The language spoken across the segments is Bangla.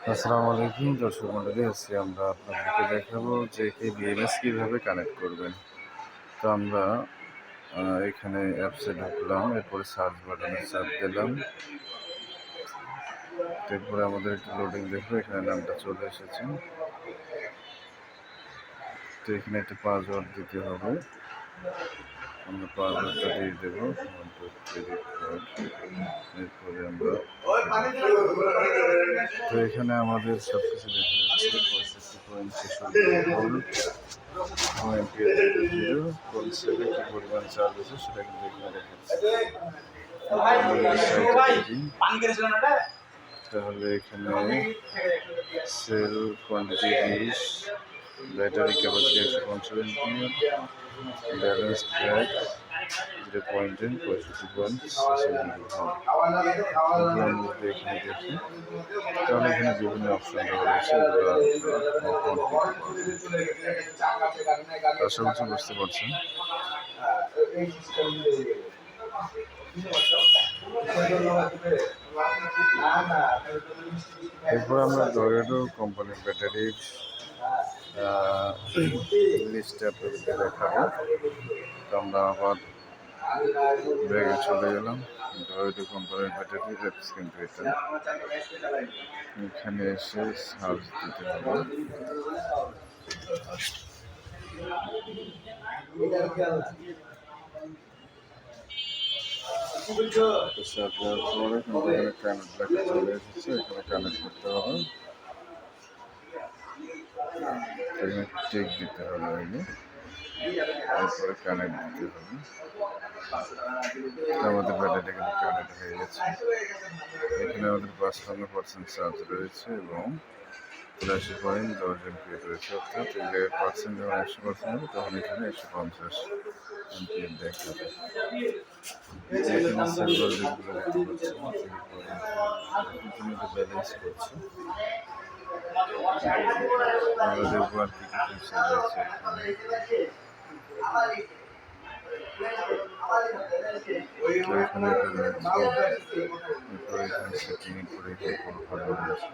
আসসালামু আলাইকুম দর্শক মণ্ডলী, আজকে আমরা আপনাদেরকে দেখাবো যে বিএমএস কীভাবে কানেক্ট করবেন। তো আমরা এখানে অ্যাপসে ঢুকলাম, এরপরে সার্চ বাটনে চাপ দিলাম, এরপরে আমাদের একটু লোডিং দেখবো। এখানে নামটা চলে এসেছে, তো এখানে একটা পাসওয়ার্ড দিতে হবে। আমরা পাসওয়ার্ডটা দিয়ে দেবো 1 2 3 4। এরপরে আমরা তো এখানে আমাদের সব কিছু দেখা যাচ্ছে। 65.46 কি পরিমাণ চার্জ আছে সেটা কিন্তু এখানে দেখাচ্ছে। তাহলে এখানে sell quantity 20, battery capacity 155 mAh, balance track 0.10 65.66 আমরা যদি এখানে দেখি তাহলে এখানে বিভিন্ন অপশন দেওয়া রয়েছে, আশা করছি বুঝতে পারছেন। এরপর আমরা ডোরেডো কোম্পানির ব্যাটারির লিস্টে আপনাদেরকে দেখাবো। তো আমরা আবার ব্যাগে চলে গেলাম। ডোরেডো কোম্পানির ব্যাটারি অ্যাপস কিন্তু এটা, এখানে এসে সার্চ দিতে হবে। সার্চ দেওয়ার পরে কিন্তু এখানে কানেক্ট লেখা চলে এসেছে, এখানে কানেক্ট করতে হবে। এখানে টেক দিতে হবে আগে, তারপরে কানেক্ট দিতে হবে। আমাদের ব্যাটারি কিন্তু কানেক্ট হয়ে গেছে। এখানে আমাদের 55% চার্জ রয়েছে এবং 83.10 এমপিএর রয়েছে, অর্থাৎ এই পার্সেন্ট যখন 100% হবে তখন এখানে 150 এমপিএর দেখাবে। এখানে সার্ভার রেটগুলো দেখতে পাচ্ছেন, ব্যালেন্স করছে। আমরা দেখবো আর কি কি ফিচার রয়েছে এখানে। এখানে সেটিং এর পরে কোনো ভালো রয়েছে,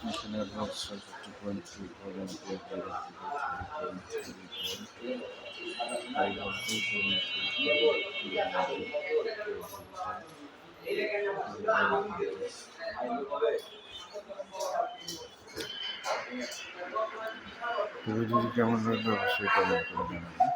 এখানে আপনার 66.34 হাই ভোল্টেজ ভিডিওটি কেমন লাগবে অবশ্যই কমেন্ট করে জানাবেন।